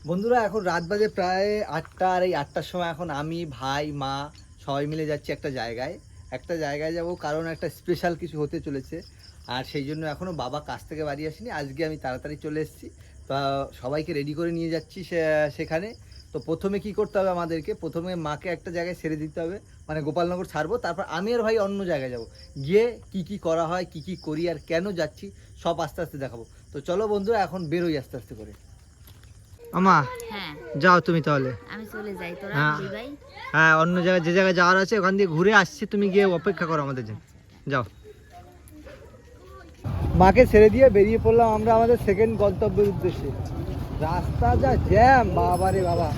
বন্ধুরা এখন রাত বাজে প্রায় 8টা, আর এই 8টার সময় এখন আমি, ভাই, মা সবাই মিলে যাচ্ছি একটা জায়গায় যাব, কারণ একটা স্পেশাল কিছু হতে চলেছে। আর সেই জন্য এখনও বাবা কাজ থেকে বাড়ি আসেনি, আজকে আমি তাড়াতাড়ি চলে এসেছি। তা সবাইকে রেডি করে নিয়ে যাচ্ছি সেখানে। তো প্রথমে কি করতে হবে, আমাদেরকে প্রথমে মাকে একটা জায়গায় ছেড়ে দিতে হবে, মানে গোপালনগর ছাড়বো, তারপর আমি আর ভাই অন্য জায়গায় যাব, গিয়ে কি কি করা হয়, কি কি করি আর কেন যাচ্ছি সব আস্তে আস্তে দেখাবো। তো চলো বন্ধুরা, এখন বেরোই আস্তে আস্তে করে। আমা, হ্যাঁ যাও তুমি তাহলে। আমি চলে যাই, তোরা হ্যাঁ দুই ভাই। হ্যাঁ, অন্য জায়গায় যে জায়গায় যাওয়ার আছে ওখান দিয়ে ঘুরে আসছি, তুমি গিয়ে অপেক্ষা করো আমাদের জন্য। যাও। মাকে ছেড়ে দিয়ে বেরিয়ে পড়লাম আমরা আমাদের সেকেন্ড গন্তব্যের উদ্দেশ্যে। রাস্তা যা জ্যাম, বাবা রে বাবা,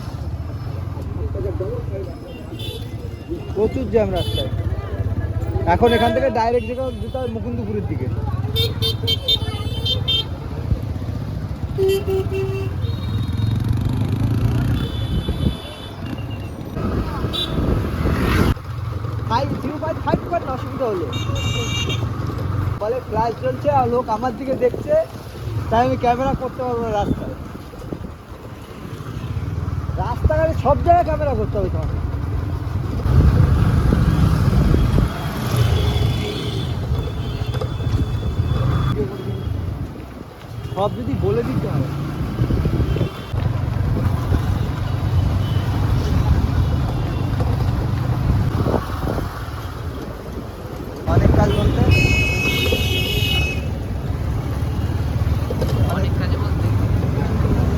প্রচুর জ্যাম রাস্তায়। এখন এখান থেকে ডাইরেক্ট যেতে হবে মুকুন্দপুরের দিকে। অসুবিধা হলো, বলে ক্লাস চলছে আর লোক আমার দিকে দেখছে, তাই আমি ক্যামেরা করতে পারবো না রাস্তায়। রাস্তাঘাটে সব জায়গায় ক্যামেরা করতে হবে তোমাকে। সব যদি বলে দিতে হয়। অনেক কাজ বলতে অনেক কাজে বলতে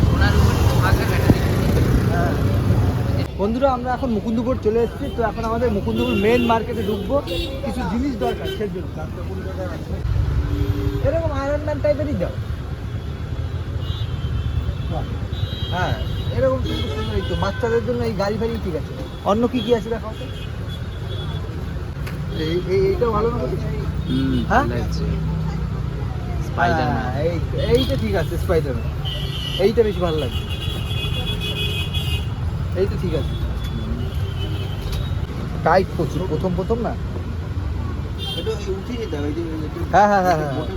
সোনার উপর ফাঁকা কাটা হ্যাঁ। বন্ধুরা, আমরা এখন মুকুন্দপুর চলে এসেছি। তো এখন আমাদের মুকুন্দপুর মেন মার্কেটে ঢুকবো, কিছু জিনিস দরকার সেই জন্য। এরকম আয়রন ম্যান টাইপেরই দাও। হ্যাঁ, এরকম সুন্দর সুন্দর। এই তো বাচ্চাদের জন্য এই গাড়ি ফাড়ি ঠিক আছে। অন্য কি কি আছে দেখাও তো। এইটা ভালো না? হ্যাঁ, স্পাইডারম্যান। এইটা ঠিক আছে, স্পাইডারম্যান এইটা বেশি ভালো লাগছে। এইটা ঠিক আছে। টাইট প্রচুর, প্রথম প্রথম না। হ্যাঁ হ্যাঁ হ্যাঁ হ্যাঁ,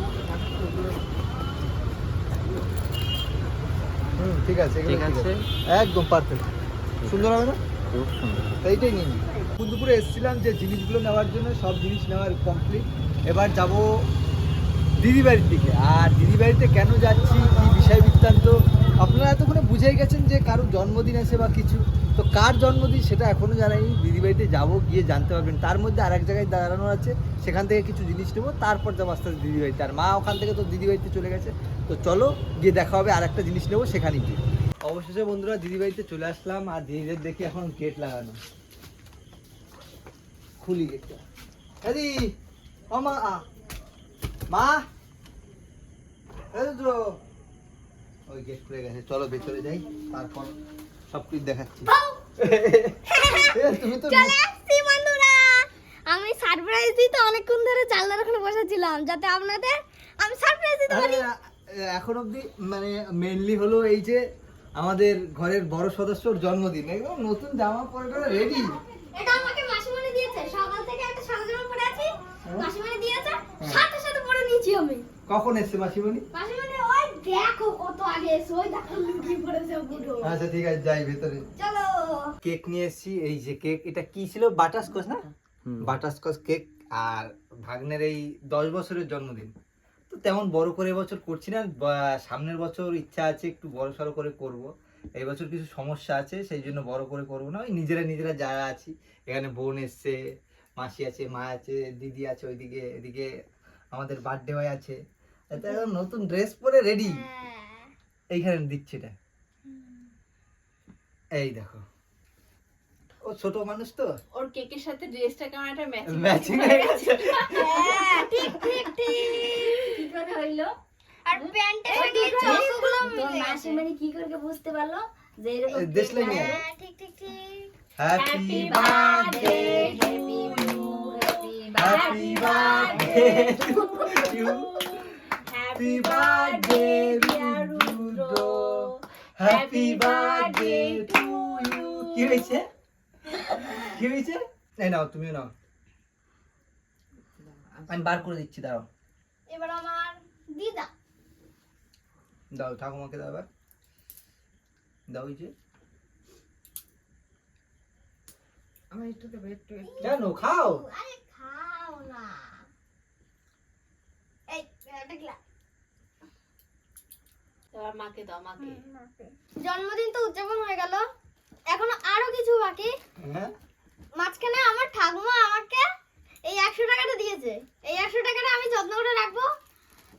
ঠিক আছে, এগুলো ঠিক আছে। একদম পারফেক্ট, সুন্দর হবে না? এইটাই নিয়ে নিই। কুন্দুপুরে এসেছিলাম যে জিনিসগুলো নেওয়ার জন্য, সব জিনিস নেওয়ার কমপ্লিট। এবার যাব দিদিবাড়ির দিকে। আর দিদিবাড়িতে কেন যাচ্ছি, কি বিষয় বৃত্তান্ত আপনারা এতক্ষণে বুঝেই গেছেন, যে কারোর জন্মদিন আছে বা কিছু। তো কার জন্মদিন সেটা এখনও জানাইনি, দিদিবাড়িতে যাব, গিয়ে জানতে পারবেন। তার মধ্যে আরেক জায়গায় দাঁড়ানো আছে, সেখান থেকে কিছু জিনিস নেবো, তারপর যাবো আস্তে আস্তে দিদিবাড়িতে। আর মা ওখান থেকে তো দিদিবাড়িতে চলে গেছে। তো চলো গিয়ে দেখা হবে, আর একটা জিনিস নেবো সেখানে গিয়ে। অবশেষে বন্ধুরা দিদিবাড়িতে চলে আসলাম, আর দিদিদের দেখি এখন গেট লাগানো। খুলি গেটটা। দিদি, ও মা, মা, ওই গেট খুলে গেছে, চলো ভেতরে যাই, তারপর সবকিছু দেখাচ্ছি। তুমি তো চলে আসছি বন্ধুরা। আমি সারপ্রাইজ দিতে অনেকক্ষণ ধরে জানলার ওখানে বসেছিলাম, যাতে আপনাদের আমি সারপ্রাইজ দিতে পারি। এখন অবধি মানে মেনলি হলো এই যে আমাদের ঘরের বড় সদস্যর জন্মদিন, একদম নতুন জামা পরে রেডি। এটা আমাকে মাসিমণি দিয়েছে, সকাল থেকে একটা সাদা জামা পরে আছি, মাসিমণি দিয়েছে, সাথে সাথে পরে নিয়েছি আমি। কখন এসছে মাসিমণি? মাসিমণি ওই দেখো কত আগে এসে, ওই দেখো লুঙ্গি পরেছে পুরো। আচ্ছা ঠিক আছে, যাই ভেতরে। চলো। কেক নিয়ে এসেছি, এই যে কেক, এটা কি ছিল, বাটারস্কচ না? Butterscotch cake. আর ভাগ্নের এই 10 বছরের জন্মদিন। তো তেমন বড় করে এবছর করছি না, সামনের বছর ইচ্ছা আছে একটু বড় সড়ো করে করব। এই বছর কিছু সমস্যা আছে, সেই জন্য বড় করে করবো না, ওই নিজেরা নিজেরা যারা আছি, এখানে বোন এসছে, মাসি আছে, মা আছে, দিদি আছে ওইদিকে, এদিকে আমাদের বার্থডে বয় আছে। এটা একদম নতুন ড্রেস পরে রেডি, এইখানে দিচ্ছি এটা। এই দেখো, ও ছোট মানুষ তো, ওর কেকের সাথে ড্রেসটা কেমন একটা ম্যাচিং হয়ে গেছে। হ্যাঁ, ঠিক ঠিক ঠিক। কি করে হইলো? আর প্যান্টের সাথে চশমাগুলো মিলে গেছে। মাসিমণি কি করে বুঝতে পারলো যে এরকম দেশলাই নিয়ে। হ্যাঁ, ঠিক ঠিক ঠিক। Happy birthday, happy birthday to you, happy birthday Rudra, happy birthday to you. কি হয়েছে, কি হয়েছে? এই নাও, তুমিও নাও, আমি বার করে দিচ্ছি, দাও এবার আমার দিদা। দাও ঠাকুমাকে দাও এবার। দাও এই যে আমার একটু দেবে একটু কেন খাও আরে খাও না এই এটা গ্লাস এবার মাকে দাও মাকে জন্মদিন তো উদযাপন হয়ে গেল এখনো আরো কিছু বাকি হ্যাঁ মাঝখানে আমার ঠাকুমা আমাকে এই 100 টাকাটা দিয়েছে এই 100 টাকাটা আমি যত্ন করে রাখবো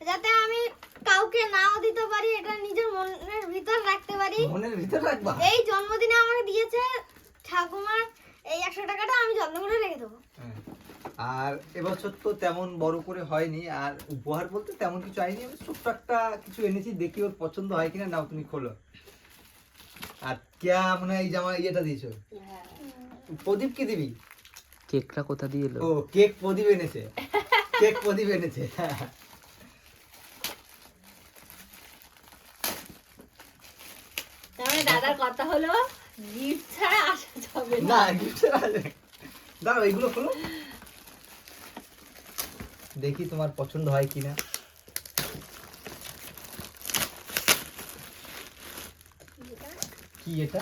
যাতে আমি কাউকে নাও দিতে পারি এটা নিজের মনের ভিতর রাখতে পারি মনের ভিতর রাখবা এই জন্মদিনে আমাকে দিয়েছে ঠাকুমা এই 100 টাকাটা আমি যত্ন করে রেখে দেবো হ্যাঁ। আর এবছর তো তেমন বড় করে হয়নি আর উপহার বলতে তেমন কিছু আইনি আমি ছোট্ট একটা কিছু এনেছি দেখি ওর পছন্দ হয় কিনা নাও তুমি খোলো আর কেয়া মানে এই জামা ইয়েটা দিয়েছো প্রদীপ কি দিবি কেকটা কোথা দিয়ে এলো ও কেক প্রদীপ এনেছে কেক প্রদীপ এনেছে তাহলে দাদার কথা হলো গিফট ছাড়া আসা যাবে না গিফট আছে দাঁড়াও এইগুলো খোলো দেখি তোমার পছন্দ হয় কিনা কি এটা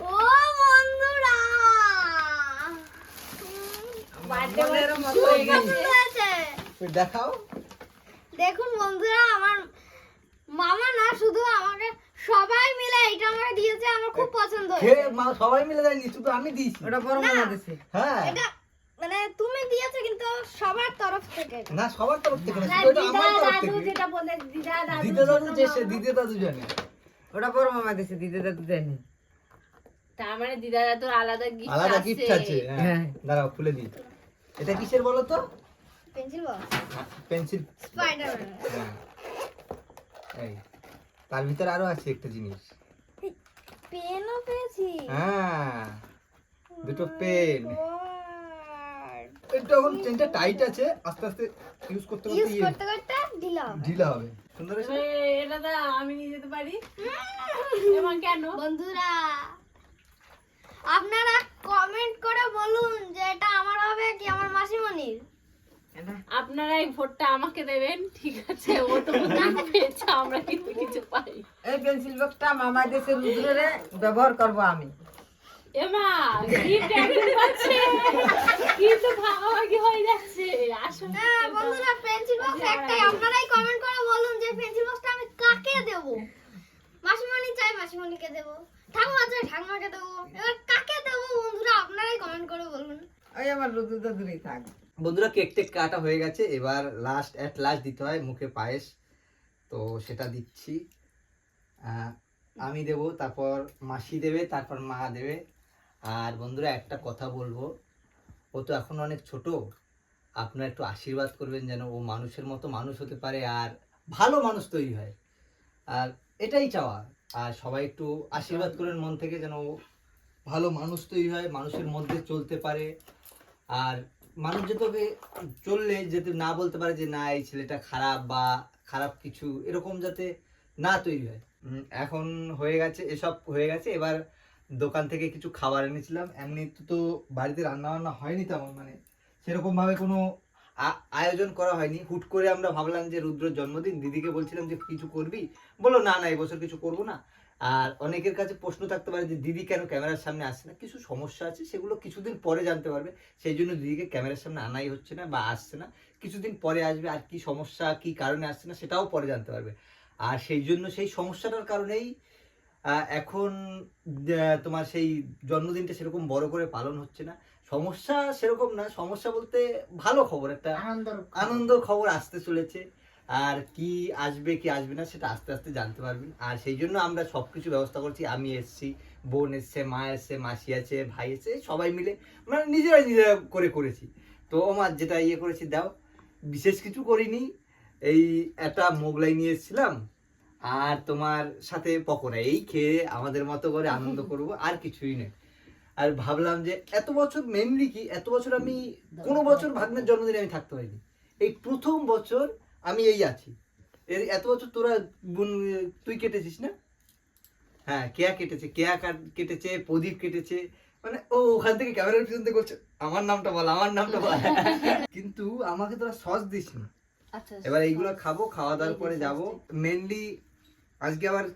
ও বন্ধুরা পছন্দ হয়েছে। তো দেখাও দেখুন বন্ধুরা আমার মামা না শুধু আমাকে সবাই মিলে এটা আমাকে দিয়েছে আমার খুব পছন্দ কে হয়েছে মা সবাই মিলে যায়নি শুধু আমি দিয়েছি ওটা বড় না। মামা দিছে হ্যাঁ এটা মানে তুমি দিয়েছো কিন্তু সবার তরফ থেকে এটা। না সবার তরফ থেকে না না, শুধু এটা দিদা আমার তরফ দাদু থেকে যেটা বলে দিদা দাদু দিদা দাদু যে সে দিদা দাদু জানে ওটা বড় মামা দিছে দিদা দাদু দেয়নি তার মানে দিদা দাদুর আলাদা গিফট আলাদা গিফট আছে হ্যাঁ দাঁড়াও খুলে দিই এটা কিসের বলো তো পেন্সিল বক্স পেন্সিল স্পাইডারম্যান হ্যাঁ এই তার ভিতরে আরো আছে একটা জিনিস পেনও পেয়েছি হ্যাঁ দুটো পেন God! এটা এখন চেনটা টাইট আছে আস্তে আস্তে ইউজ করতে ইউজ করতে করতে করতে দিলাম ঢিলা হবে সুন্দর আছে না? এটা তো আমি নিয়ে যেতে পারি এমন কেন বন্ধুরা আপনারা কমেন্ট করে বলুন যে এটা আমার হবে কি আমার মাসিমণির আপনারা এই ভোটটা আমাকে দেবেন ঠিক আছে ও তো প্রধান পেয়েছে আমরা কিন্তু কিছু পাই এই পেন্সিল বক্সটা মামা দেশে রুদ্রে ব্যবহার করব আমি এমা গিফট একদম পাচ্ছে কিন্তু ভাগাভাগি হয়ে যাচ্ছে আসলে হ্যাঁ বন্ধুরা পেন্সিল বক্স একটাই আপনারাই কমেন্ট করে বলুন যে পেন্সিল বক্সটা আমি কাকে দেব মাসিমণি চাই মাসিমণিকে দেব ঠাকুমা চাই ঠাকুমাকে দেব এবার কাকে দেব বন্ধুরা আপনারাই কমেন্ট করে বলুন ওই আমার রুদ্র দাদুরই থাক বন্ধুরা কেক টেক কাটা হয়ে গেছে এবার লাস্ট দিতে হয় মুখে পায়েস তো সেটা দিচ্ছি আমি দেব তারপর মাসি দেবে তারপর মা দেবে আর বন্ধুরা একটা কথা বলবো ও তো এখন অনেক ছোট আপনারা একটু আশীর্বাদ করবেন যেন ও মানুষের মতো মানুষ হতে পারে আর ভালো মানুষ তৈরি হয় আর এটাই চাওয়া আর সবাই একটু আশীর্বাদ করেন মন থেকে যেন ও ভালো মানুষ তৈরি হয় মানুষের মধ্যে চলতে পারে আর মানুষ যেতে চললে যেতে না বলতে পারে যে না এই ছেলেটা খারাপ বা খারাপ কিছু এরকম যাতে না তৈরি হয় এখন হয়ে গেছে এসব হয়ে গেছে এবার দোকান থেকে কিছু খাবার এনেছিলাম এমনি তো বাড়িতে রান্না বান্না হয়নি তেমন মানে সেরকম ভাবে কোনো আয়োজন করা হয়নি হুট করে আমরা ভাবলাম যে রুদ্রর জন্মদিন দিদিকে বলছিলাম যে কিছু করবি বলো না না এবছর কিছু করবো না আর অনেকের কাছে প্রশ্ন থাকতে পারে যে দিদি কেন ক্যামেরার সামনে আসছে না কিছু সমস্যা আছে সেগুলো কিছুদিন পরে জানতে পারবে সেই জন্য দিদিকে ক্যামেরার সামনে আনাই হচ্ছে না বা আসছে না কিছুদিন পরে আসবে আর কি সমস্যা কি কারণে আসছে না সেটাও পরে জানতে পারবে আর সেই জন্য সেই সমস্যাটার কারণেই এখন তোমার সেই জন্মদিনটা সেরকম বড় করে পালন হচ্ছে না সমস্যা সেরকম না সমস্যা বলতে ভালো খবর একটা আনন্দ খবর আসতে চলেছে আর কি আসবে কি আসবে না সেটা আস্তে আস্তে জানতে পারবেন আর সেই জন্য আমরা সবকিছু ব্যবস্থা করছি আমি এসেছি বোন এসছে মা এসছে মাসি আছে ভাই এসছে সবাই মিলে মানে নিজেরা করেছি তো আমার যেটা ইয়ে করেছি দাও বিশেষ কিছু করিনি এই একটা মোগলাই নিয়ে এসেছিলাম আর তোমার সাথে পকোড়া এই খেয়ে আমাদের মতো করে আনন্দ করব আর কিছুই নেই আর ভাবলাম যে এত বছর মেমরি কি এত বছর আমি কোনো বছর ভাগ্নের জন্মদিনে আমি থাকতে পারিনি এই প্রথম বছর আমি এই আছি এত বছর তোরা তুই কেটেছিস না হ্যাঁ কেয়া কেটেছে কেটেছে প্রদীপ কেটেছে মানে ও ওখান থেকে ক্যামেরার পিছন থেকে করছে আমার নামটা বল কিন্তু আমাকে তোরা সস দিস না আচ্ছা এবার এইগুলো খাবো, খাওয়া দাওয়ার পরে যাব। মেনলি আজকে আবার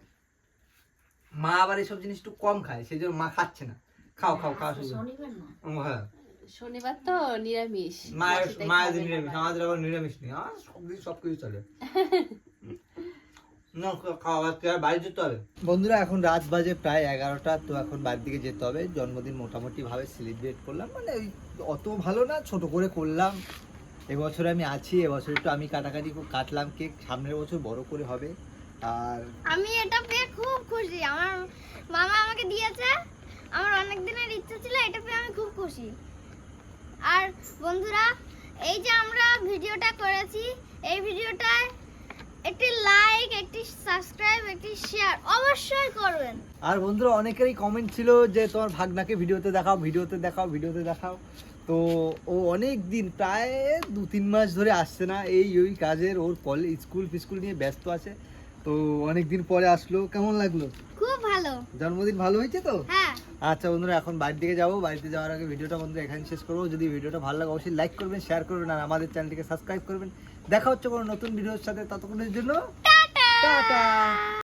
মা আবার এইসব জিনিস একটু কম খায়, সেই জন্য মা খাচ্ছে না। খাও খাও খাওয়া শুরু করো। হ্যাঁ শনিবার তো নিরামিষ। মায়ের মাছেটাই মায়ের খাবে নিরামিষ, না। আমাদের আবার নিরামিষ নেই, সবকিছু চলে। না খাওয়া বাড়ি যেতে হবে। বন্ধুরা এখন রাত বাজে প্রায় 11টা, তো এখন বাড়ির দিকে যেতে হবে। জন্মদিন মোটামুটি ভাবে সেলিব্রেট করলাম, মানে ওই অত ভালো না, ছোট করে করলাম। এবছর আমি আছি, এবছর একটু আমি কাটাকাটি কাটলাম কেক, সামনের বছর বড় করে হবে। আর আমি এটা পেয়ে খুব খুশি, আমার মামা আমাকে দিয়েছে, আমার অনেক দিনের ইচ্ছা ছিল, এটা পেয়ে আমি খুব খুশি। আর বন্ধুরা, এই যে আমরা ভিডিওটা করেছি, এই ভিডিওটায় একটি লাইক, একটি সাবস্ক্রাইব, একটি শেয়ার অবশ্যই করবেন। আর বন্ধুরা অনেকেরই কমেন্ট ছিল যে তোমার ভাগনাকে ভিডিওতে দেখাও, ভিডিওতে দেখাও, ভিডিওতে দেখাও। তো ও অনেক দিন প্রায় 2-3 মাস ধরে আসছে না, এই ওই কাজের, ওর কলেজ স্কুল নিয়ে ব্যস্ত আছে। তো অনেক দিন পরে আসলো, কেমন লাগলো? খুব ভালো। জন্মদিন ভালো হয়েছে তো? হ্যাঁ, আচ্ছা বন্ধুরা এখন বাড়ির দিকে যাবো। বাড়িতে যাওয়ার আগে ভিডিওটা বন্ধুরা এখানে শেষ করবো। যদি ভিডিওটা ভালো লাগে অবশ্যই লাইক করবেন, শেয়ার করবেন, আর আমাদের চ্যানেলটিকে সাবস্ক্রাইব করবেন। দেখা হচ্ছে কোনো নতুন ভিডিওর সাথে, ততক্ষণের জন্য টাটা। টাটা।